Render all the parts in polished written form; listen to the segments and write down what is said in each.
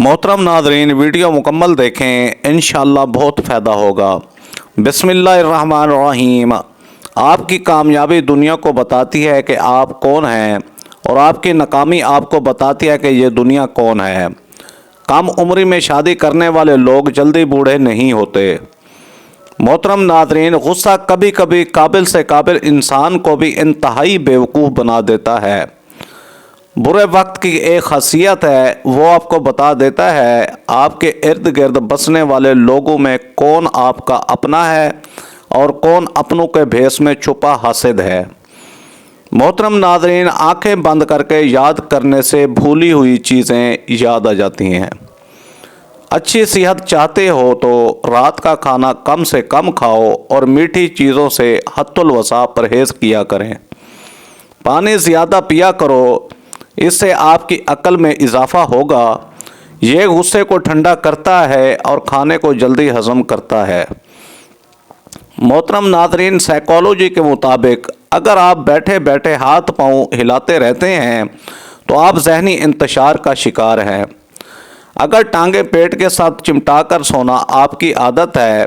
मोहतरम नाज़रीन, वीडियो मुकम्मल देखें, इंशाअल्लाह बहुत फ़ायदा होगा। बिस्मिल्लाहिर्रहमानिर्रहीम। आपकी कामयाबी दुनिया को बताती है कि आप कौन हैं, और आपकी नाकामी आपको बताती है कि ये दुनिया कौन है। कम उम्र में शादी करने वाले लोग जल्दी बूढ़े नहीं होते। मोहतरम नाज़रीन, गुस्सा कभी कभी काबिल से काबिल इंसान को भी इंतहाई बेवकूफ़ बना देता है। बुरे वक्त की एक खासियत है, वो आपको बता देता है आपके इर्द गिर्द बसने वाले लोगों में कौन आपका अपना है और कौन अपनों के भेस में छुपा हासिद है। मोहतरम नाज़रीन, आंखें बंद करके याद करने से भूली हुई चीज़ें याद आ जाती हैं। अच्छी सेहत चाहते हो तो रात का खाना कम से कम खाओ और मीठी चीज़ों से हद्दुल वसा परहेज़ किया करें। पानी ज़्यादा पिया करो, इससे आपकी अक्ल में इजाफ़ा होगा। ये गुस्से को ठंडा करता है और खाने को जल्दी हज़म करता है। मोहतरम नाज़रीन, साइकोलॉजी के मुताबिक अगर आप बैठे बैठे हाथ पांव हिलाते रहते हैं तो आप जहनी इंतशार का शिकार हैं। अगर टांगे पेट के साथ चिमटा कर सोना आपकी आदत है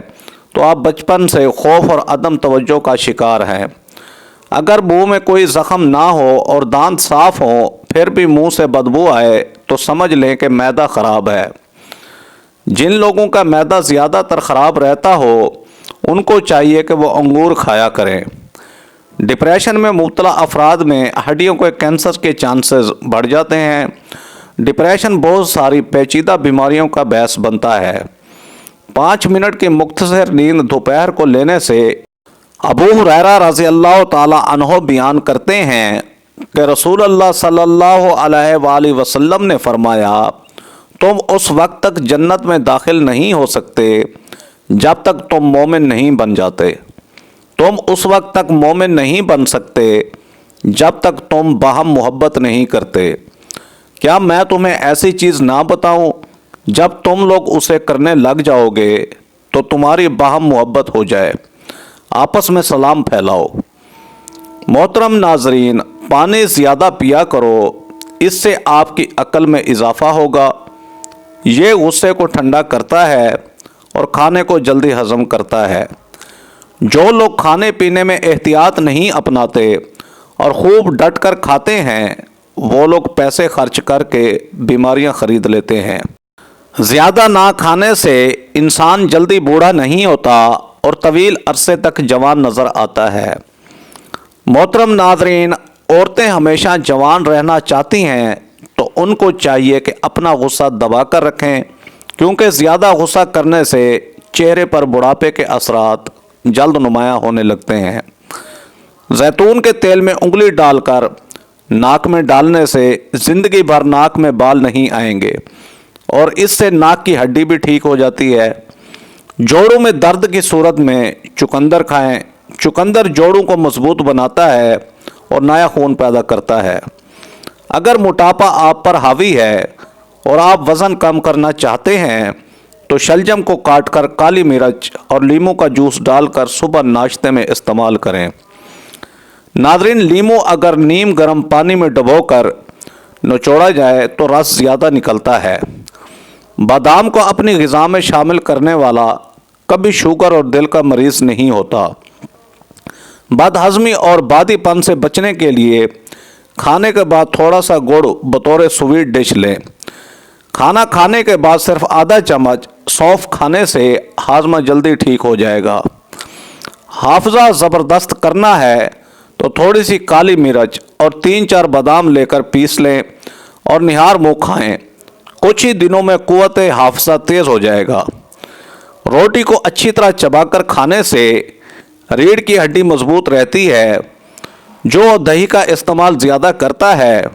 तो आप बचपन से खौफ और अदम तवज्जो का शिकार हैं। अगर मुंह में कोई ज़ख़म ना हो और दांत साफ़ हो फिर भी मुंह से बदबू आए तो समझ लें कि मैदा ख़राब है। जिन लोगों का मैदा ज़्यादातर ख़राब रहता हो उनको चाहिए कि वो अंगूर खाया करें। डिप्रेशन में मुब्तला अफराद में हड्डियों के कैंसर के चांसेस बढ़ जाते हैं। डिप्रेशन बहुत सारी पेचीदा बीमारियों का बायस बनता है। 5 मिनट की मुख्तसर नींद दोपहर को लेने से अबू हुरैरा रज़ी अल्लाह ताला अन्हो बयान करते हैं कि रसूलुल्लाह सल्लल्लाहु अलैहि वसल्लम ने फरमाया, तुम उस वक्त तक जन्नत में दाखिल नहीं हो सकते जब तक तुम मोमिन नहीं बन जाते। तुम उस वक्त तक मोमिन नहीं बन सकते जब तक तुम बाहम मोहब्बत नहीं करते। क्या मैं तुम्हें ऐसी चीज़ ना बताऊं, जब तुम लोग उसे करने लग जाओगे तो तुम्हारी बाहम मोहब्बत हो जाए। आपस में सलाम फैलाओ। मोहतरम नाजरीन, पानी ज़्यादा पिया करो, इससे आपकी अक्ल में इजाफ़ा होगा। ये गुस्से को ठंडा करता है और खाने को जल्दी हज़म करता है। जो लोग खाने पीने में एहतियात नहीं अपनाते और खूब डट कर खाते हैं वो लोग पैसे खर्च करके बीमारियां ख़रीद लेते हैं। ज़्यादा ना खाने से इंसान जल्दी बूढ़ा नहीं होता और तवील अरसे तक जवान नज़र आता है। मोहतरम नाज़रीन, औरतें हमेशा जवान रहना चाहती हैं तो उनको चाहिए कि अपना गुस्सा दबा कर रखें, क्योंकि ज़्यादा गुस्सा करने से चेहरे पर बुढ़ापे के असरात जल्द नुमायाँ होने लगते हैं। जैतून के तेल में उंगली डालकर नाक में डालने से ज़िंदगी भर नाक में बाल नहीं आएंगे और इससे नाक की हड्डी भी ठीक हो जाती है। जोड़ों में दर्द की सूरत में चुकंदर खाएं। चुकंदर जोड़ों को मजबूत बनाता है और नया खून पैदा करता है। अगर मोटापा आप पर हावी है और आप वज़न कम करना चाहते हैं तो शलजम को काटकर काली मिर्च और लीमू का जूस डालकर सुबह नाश्ते में इस्तेमाल करें। नाज़रीन, लीमू अगर नीम गर्म पानी में डुबोकर निचोड़ा जाए तो रस ज़्यादा निकलता है। बादाम को अपनी ग़िज़ा में शामिल करने वाला कभी शुगर और दिल का मरीज़ नहीं होता। बदहज़मी और बादीपन से बचने के लिए खाने के बाद थोड़ा सा गुड़ बतौर स्वीट डिश लें। खाना खाने के बाद सिर्फ आधा चम्मच सौंफ खाने से हाजमा जल्दी ठीक हो जाएगा। हाफजा ज़बरदस्त करना है तो थोड़ी सी काली मिर्च और 3-4 बादाम लेकर पीस लें और निहार मुँह खाएं। कुछ ही दिनों में क़ुव्वत हाफजा तेज़ हो जाएगा। रोटी को अच्छी तरह चबाकर खाने से रीढ़ की हड्डी मजबूत रहती है। जो दही का इस्तेमाल ज़्यादा करता है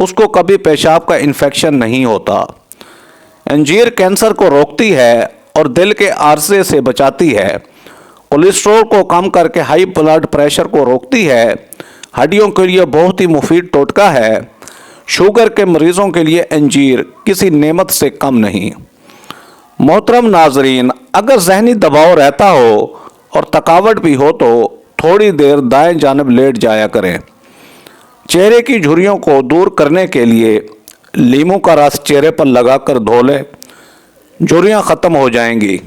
उसको कभी पेशाब का इन्फेक्शन नहीं होता। अंजीर कैंसर को रोकती है और दिल के आर्जे से बचाती है। कोलेस्ट्रॉल को कम करके हाई ब्लड प्रेशर को रोकती है। हड्डियों के लिए बहुत ही मुफीद टोटका है। शुगर के मरीज़ों के लिए अंजीर किसी नेमत से कम नहीं। मोहतरम नाजरीन, अगर जहनी दबाव रहता हो और थकावट भी हो तो थोड़ी देर दाएं जानिब लेट जाया करें। चेहरे की झुर्रियों को दूर करने के लिए लीमू का रस चेहरे पर लगाकर धो ले, झुर्रियाँ ख़त्म हो जाएंगी।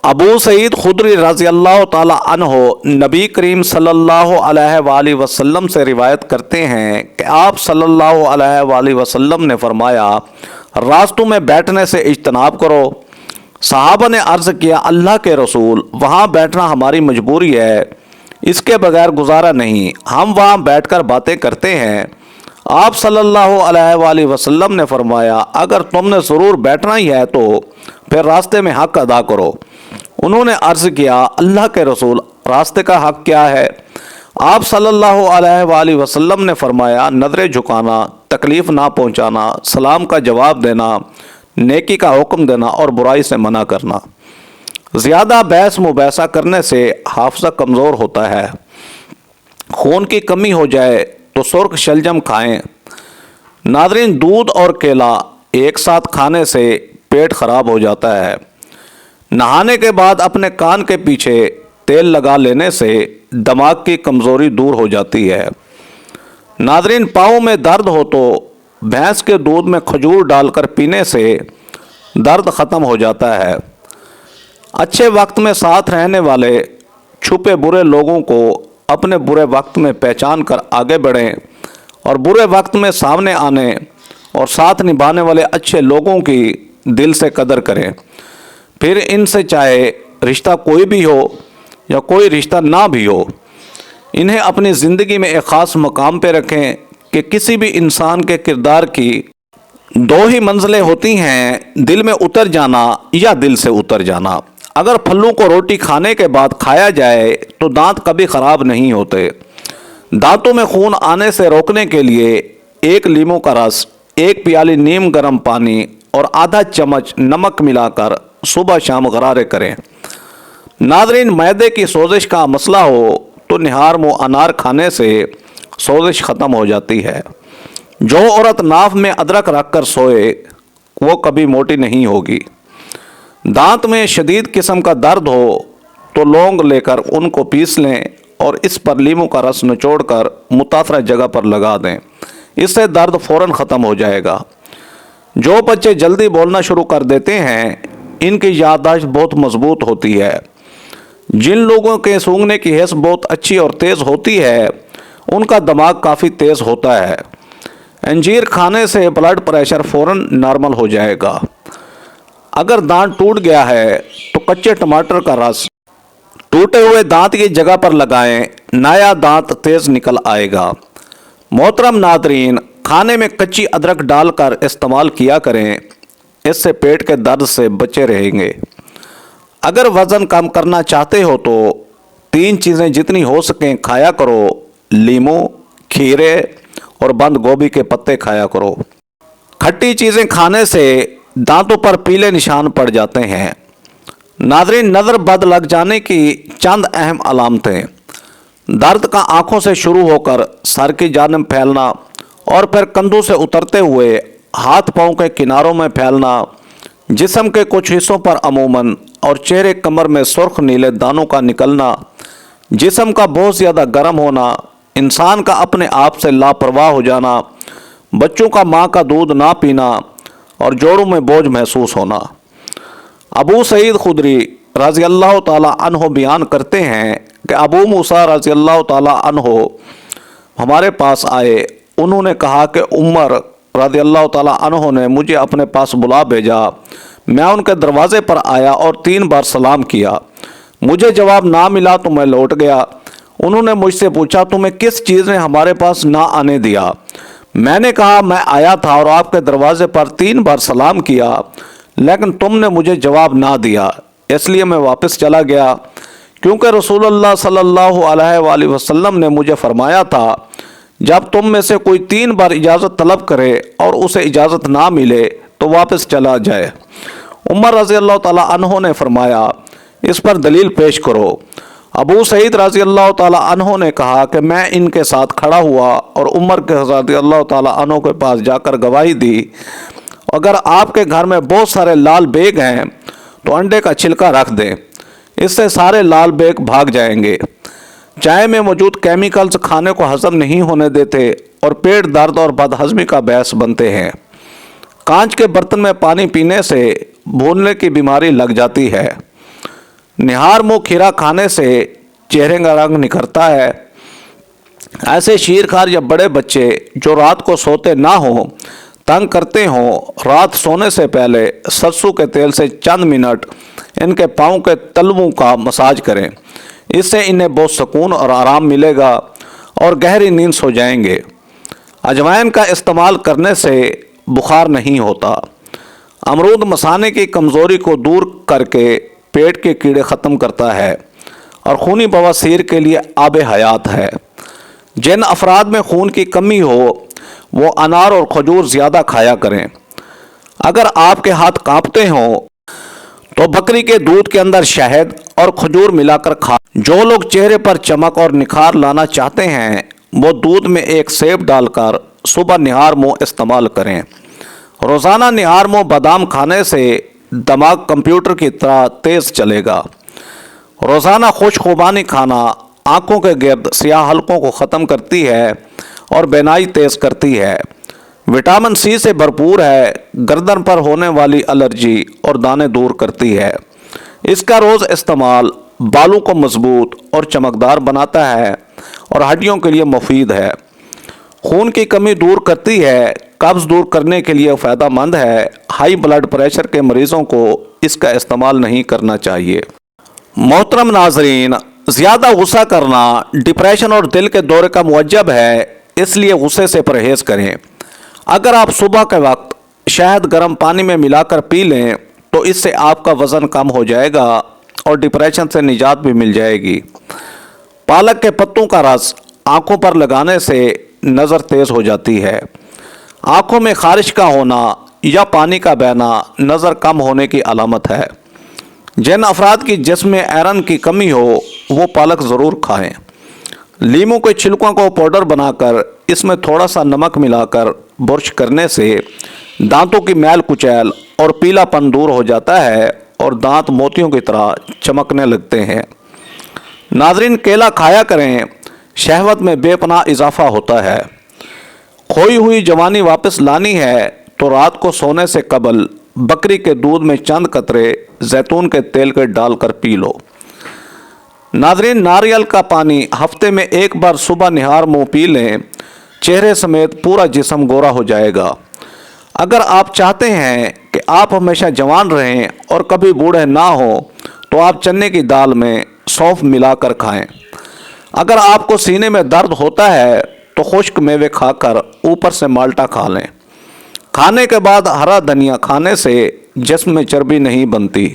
अबू सईद खुदरी रज़ी अल्लाह ताला अन्हो नबी करीम सल्लल्लाहु अलैहि वसल्लम से रिवायत करते हैं कि आप सल्लल्लाहु अलैहि वसल्लम ने फरमाया, रास्तों में बैठने से इज्तनाब करो। सहाबा ने अर्ज़ किया, अल्लाह के रसूल, वहाँ बैठना हमारी मजबूरी है, इसके बगैर गुजारा नहीं, हम वहाँ बैठकर बातें करते हैं। आप सल्लल्लाहु अलैहि वसल्लम ने फरमाया, अगर तुमने ज़रूर बैठना ही है तो फिर रास्ते में हक़ अदा करो। उन्होंने अर्ज़ किया, अल्लाह के रसूल, रास्ते का हक़ क्या है? आप सल्लल्लाहु अलैहि वसल्लम ने फरमाया, नज़रें झुकाना, तकलीफ़ ना पहुँचाना, सलाम का जवाब देना, नेकी का हुक्म देना और बुराई से मना करना। ज़्यादा बहस मुबैसा करने से हाफ़ज़ा कमज़ोर होता है। खून की कमी हो जाए तो सुर्ख शलजम खाएं। नाज़रीन, दूध और केला एक साथ खाने से पेट ख़राब हो जाता है। नहाने के बाद अपने कान के पीछे तेल लगा लेने से दिमाग की कमज़ोरी दूर हो जाती है। नाज़रीन, पाँव में दर्द हो तो भैंस के दूध में खजूर डालकर पीने से दर्द ख़त्म हो जाता है। अच्छे वक्त में साथ रहने वाले छुपे बुरे लोगों को अपने बुरे वक्त में पहचान कर आगे बढ़ें और बुरे वक्त में सामने आने और साथ निभाने वाले अच्छे लोगों की दिल से कदर करें। फिर इनसे चाहे रिश्ता कोई भी हो या कोई रिश्ता ना भी हो, इन्हें अपनी ज़िंदगी में एक ख़ास मकाम पे रखें कि किसी भी इंसान के किरदार की दो ही मंजिलें होती हैं, दिल में उतर जाना या दिल से उतर जाना। अगर फलों को रोटी खाने के बाद खाया जाए तो दांत कभी ख़राब नहीं होते। दांतों में खून आने से रोकने के लिए एक लीमू का रस, एक प्याली नीम गर्म पानी और आधा चम्मच नमक मिलाकर सुबह शाम गरारे करें। नाज़रीन, मैदे की सोजिश का मसला हो तो निहार मुँह अनार खाने से सोजिश ख़त्म हो जाती है। जो औरत नाफ में अदरक रख कर सोए वो कभी मोटी नहीं होगी। दांत में शदीद किस्म का दर्द हो तो लौंग लेकर उनको पीस लें और इस पर लीमू का रस निचोड़कर मुतासरा जगह पर लगा दें, इससे दर्द फ़ौरन ख़त्म हो जाएगा। जो बच्चे जल्दी बोलना शुरू कर देते हैं, इनकी याददाश्त बहुत मजबूत होती है। जिन लोगों के सूंघने की हिस्स बहुत अच्छी और तेज़ होती है, उनका दिमाग काफ़ी तेज़ होता है। अंजीर खाने से ब्लड प्रेशर फ़ौरन नॉर्मल हो जाएगा। अगर दांत टूट गया है तो कच्चे टमाटर का रस टूटे हुए दांत की जगह पर लगाएं, नया दांत तेज़ निकल आएगा। मोहतरम नादरीन, खाने में कच्ची अदरक डालकर इस्तेमाल किया करें, इससे पेट के दर्द से बचे रहेंगे। अगर वज़न कम करना चाहते हो तो 3 चीज़ें जितनी हो सकें खाया करो, लीमू, खीरे और बंद गोभी के पत्ते खाया करो। खट्टी चीज़ें खाने से दांतों पर पीले निशान पड़ जाते हैं। नाज़रीन, नज़र बद लग जाने की चंद अहम अलामतें: दर्द का आँखों से शुरू होकर सर की जानिब फैलना और फिर कंधों से उतरते हुए हाथ पाँव के किनारों में फैलना, जिस्म के कुछ हिस्सों पर अमूमन और चेहरे कमर में सुर्ख नीले दानों का निकलना, जिस्म का बहुत ज़्यादा गर्म होना, इंसान का अपने आप से लापरवाह हो जाना, बच्चों का माँ का दूध ना पीना और जोड़ों में बोझ महसूस होना। अबू सईद खुदरी रज़ी अल्लाह ताला अन्हो बयान करते हैं कि अबू मूसा रज़ी अल्लाह ताला अन्हो हमारे पास आए। उन्होंने कहा कि उमर रज़ी अल्लाह ताला अन्हो ने मुझे अपने पास बुला भेजा। मैं उनके दरवाज़े पर आया और 3 बार सलाम किया। मुझे जवाब ना मिला तो मैं लौट गया। उन्होंने मुझसे पूछा, तुम्हें किस चीज़ ने हमारे पास ना आने दिया? मैंने कहा, मैं आया था और आपके दरवाज़े पर 3 बार सलाम किया, लेकिन तुमने मुझे जवाब ना दिया, इसलिए मैं वापस चला गया, क्योंकि रसूलुल्लाह सल्लल्लाहु अलैहि वसल्लम ने मुझे फरमाया था, जब तुम में से कोई 3 बार इजाज़त तलब करे और उसे इजाज़त ना मिले तो वापस चला जाए। उमर रज़ी अल्लाह ताला अन्हो ने फरमाया, इस पर दलील पेश करो। अबू सईद रज़ी अल्लाह ताला अन्हो ने कहा कि मैं इनके साथ खड़ा हुआ और उमर के रज़ी अल्लाह ताला अन्हो के पास जाकर गवाही दी, अगर आपके घर में बहुत सारे लाल बेग हैं तो अंडे का छिलका रख दें, इससे सारे लाल बेग भाग जाएंगे। चाय में मौजूद केमिकल्स खाने को हजम नहीं होने देते और पेट दर्द और बदहज़मी का बायस बनते हैं। कांच के बर्तन में पानी पीने से भूलने की बीमारी लग जाती है। निहार मुँह खीरा खाने से चेहरे का रंग निखरता है। ऐसे शीरखार या बड़े बच्चे जो रात को सोते ना हो, तंग करते हों, रात सोने से पहले सरसों के तेल से चंद मिनट इनके पाँव के तलवों का मसाज करें। इससे इन्हें बहुत सुकून और आराम मिलेगा और गहरी नींद सो जाएंगे। अजवाइन का इस्तेमाल करने से बुखार नहीं होता। अमरूद मसाने की कमज़ोरी को दूर करके पेट के कीड़े ख़त्म करता है और खूनी बवासीर के लिए आब हयात है। जिन अफराद में खून की कमी हो वो अनार और खजूर ज़्यादा खाया करें। अगर आपके हाथ कांपते हों तो बकरी के दूध के अंदर शहद और खजूर मिलाकर खा। जो लोग चेहरे पर चमक और निखार लाना चाहते हैं वो दूध में एक सेब डालकर सुबह निहार मुँह इस्तेमाल करें। रोज़ाना निहार मुँह बादाम खाने से दिमाग कंप्यूटर की तरह तेज़ चलेगा। रोज़ाना खुशखुबानी खाना आँखों के गिर्द स्याह हलकों को ख़त्म करती है और बेनाई तेज़ करती है। विटामिन सी से भरपूर है, गर्दन पर होने वाली एलर्जी और दाने दूर करती है। इसका रोज़ इस्तेमाल बालों को मजबूत और चमकदार बनाता है और हड्डियों के लिए मुफीद है। खून की कमी दूर करती है, कब्ज़ दूर करने के लिए फ़ायदेमंद है। हाई ब्लड प्रेशर के मरीज़ों को इसका इस्तेमाल नहीं करना चाहिए। मोहतरम नाजरीन, ज़्यादा गुस्सा करना डिप्रेशन और दिल के दौरे का मुअज्जब है, इसलिए गुस्से से परहेज़ करें। अगर आप सुबह के वक्त शहद गर्म पानी में मिलाकर पी लें तो इससे आपका वज़न कम हो जाएगा और डिप्रेशन से निजात भी मिल जाएगी। पालक के पत्तों का रस आँखों पर लगाने से नज़र तेज़ हो जाती है। आँखों में खारिश का होना या पानी का बहना नज़र कम होने की अलामत है। जिन अफराद की जिस्म में आयरन की कमी हो वो पालक ज़रूर खाएं। लीमू के छिलकों को पाउडर बनाकर इसमें थोड़ा सा नमक मिलाकर बुर्श करने से दांतों की मैल कुचैल और पीलापन दूर हो जाता है और दांत मोतियों की तरह चमकने लगते हैं। नाजरीन, केला खाया करें, शहवत में बेपनाह इजाफा होता है। खोई हुई जवानी वापस लानी है तो रात को सोने से कबल बकरी के दूध में चंद कतरे जैतून के तेल के डालकर पी लो। नाजरीन, नारियल का पानी हफ्ते में एक बार सुबह निहार मुँह पी लें, चेहरे समेत पूरा जिस्म गोरा हो जाएगा। अगर आप चाहते हैं कि आप हमेशा जवान रहें और कभी बूढ़े ना हो तो आप चने की दाल में सौंफ मिलाकर खाएं। अगर आपको सीने में दर्द होता है तो खुश्क मेवे खाकर ऊपर से माल्टा खा लें। खाने के बाद हरा धनिया खाने से जिस्म में चर्बी नहीं बनती।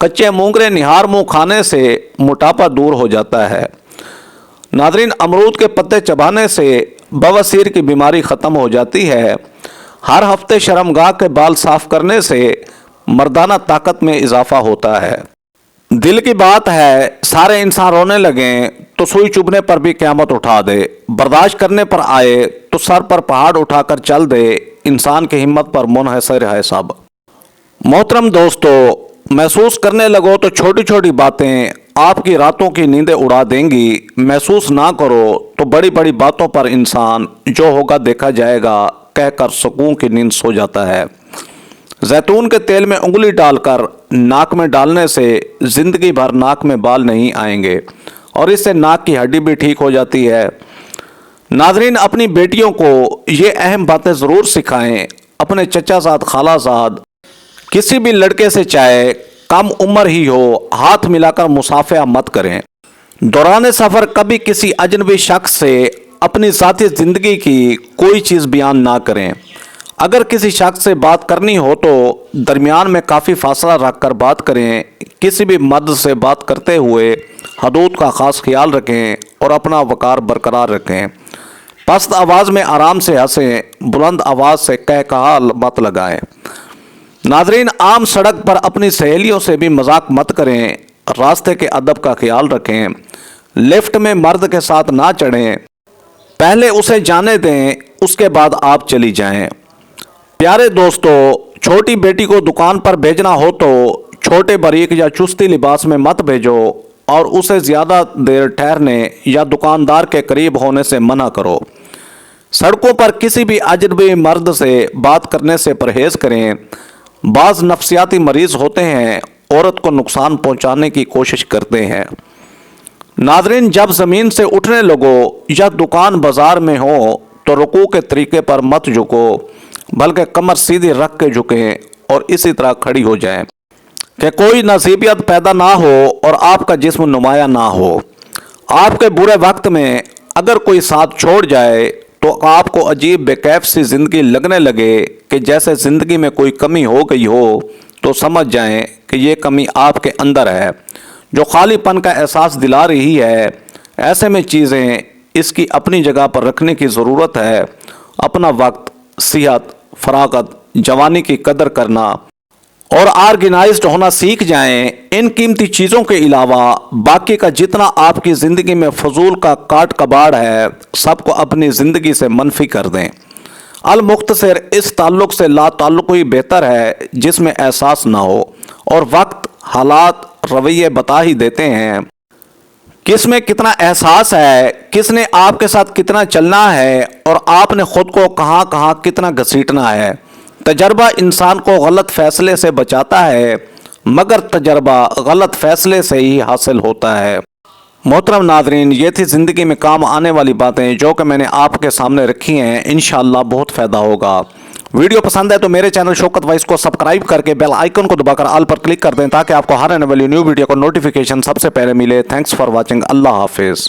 कच्चे मूंगरे निहार मुँह खाने से मोटापा दूर हो जाता है। नाजरीन, अमरूद के पत्ते चबाने से बवासीर की बीमारी ख़त्म हो जाती है। हर हफ्ते शर्मगाह के बाल साफ़ करने से मर्दाना ताकत में इजाफा होता है। दिल की बात है, सारे इंसान रोने लगें तो सुई चुभने पर भी क़यामत उठा दे। बर्दाश्त करने पर आए तो सर पर पहाड़ उठाकर चल दे। इंसान की हिम्मत पर मुनहसर है सब। मोहतरम दोस्तों, महसूस करने लगो तो छोटी छोटी बातें आपकी रातों की नींदें उड़ा देंगी। महसूस ना करो तो बड़ी बड़ी बातों पर इंसान जो होगा देखा जाएगा कहकर सुकून की नींद सो जाता है। जैतून के तेल में उंगली डालकर नाक में डालने से ज़िंदगी भर नाक में बाल नहीं आएंगे और इससे नाक की हड्डी भी ठीक हो जाती है। नाजरीन, अपनी बेटियों को ये अहम बातें ज़रूर सिखाएं। अपने चचा साथ, खाला साथ, किसी भी लड़के से चाहे कम उम्र ही हो, हाथ मिलाकर मुसाफिया मत करें। दौरान सफ़र कभी किसी अजनबी शख्स से अपनी ज़ाती ज़िंदगी की कोई चीज़ बयान ना करें। अगर किसी शख्स से बात करनी हो तो दरमियान में काफ़ी फासला रख कर बात करें। किसी भी मर्द से बात करते हुए हदूद का ख़ास ख्याल रखें और अपना वक़ार बरकरार रखें। पस्त आवाज़ में आराम से हंसें, बुलंद आवाज़ से कहकहा मत लगाएं। नाजरीन, आम सड़क पर अपनी सहेलियों से भी मजाक मत करें। रास्ते के अदब का ख्याल रखें। लिफ्ट में मर्द के साथ ना चढ़ें, पहले उसे जाने दें, उसके बाद आप चली जाएं। प्यारे दोस्तों, छोटी बेटी को दुकान पर भेजना हो तो छोटे बारीक या चुस्ती लिबास में मत भेजो और उसे ज़्यादा देर ठहरने या दुकानदार के करीब होने से मना करो। सड़कों पर किसी भी अजनबी मर्द से बात करने से परहेज करें। बाज नफ्सियाती मरीज होते हैं, औरत को नुकसान पहुंचाने की कोशिश करते हैं। नादरीन, जब ज़मीन से उठने लगो या दुकान बाजार में हो तो रुकू के तरीके पर मत झुको, बल्कि कमर सीधी रख के झुकें और इसी तरह खड़ी हो जाएं कि कोई नसीबियत पैदा ना हो और आपका जिस्म नुमाया ना हो। आपके बुरे वक्त में अगर कोई साथ छोड़ जाए तो आपको अजीब बेकैफ सी ज़िंदगी लगने लगे कि जैसे ज़िंदगी में कोई कमी हो गई हो, तो समझ जाएं कि ये कमी आपके अंदर है जो खालीपन का एहसास दिला रही है। ऐसे में चीज़ें इसकी अपनी जगह पर रखने की ज़रूरत है। अपना वक्त, सेहत, फरागत, जवानी की कदर करना और ऑर्गेनाइज्ड होना सीख जाएं। इन कीमती चीज़ों के अलावा बाकी का जितना आपकी ज़िंदगी में फजूल का काट कबाड़ है, सबको अपनी ज़िंदगी से मनफी कर दें। अल मुख्तसर, इस ताल्लुक़ से ला ताल्लुक़ ही बेहतर है जिसमें एहसास ना हो और वक्त, हालात, रवैये बता ही देते हैं किस में कितना एहसास है, किसने आपके साथ कितना चलना है और आपने ख़ुद को कहाँ कहाँ कितना घसीटना है। तजर्बा इंसान को गलत फैसले से बचाता है, मगर तजर्बा गलत फैसले से ही हासिल होता है। मोहतरम नादरीन, ये थी ज़िंदगी में काम आने वाली बातें जो कि मैंने आपके सामने रखी हैं। इंशाअल्लाह बहुत फ़ायदा होगा। वीडियो पसंद है तो मेरे चैनल शौकत वाइस को सब्सक्राइब करके बेल आइकन को दबाकर ऑल पर क्लिक कर दें ताकि आपको हर आने वाली न्यू वीडियो को नोटिफिकेशन सबसे पहले मिले। Thanks for watching. अल्लाह हाफिज़।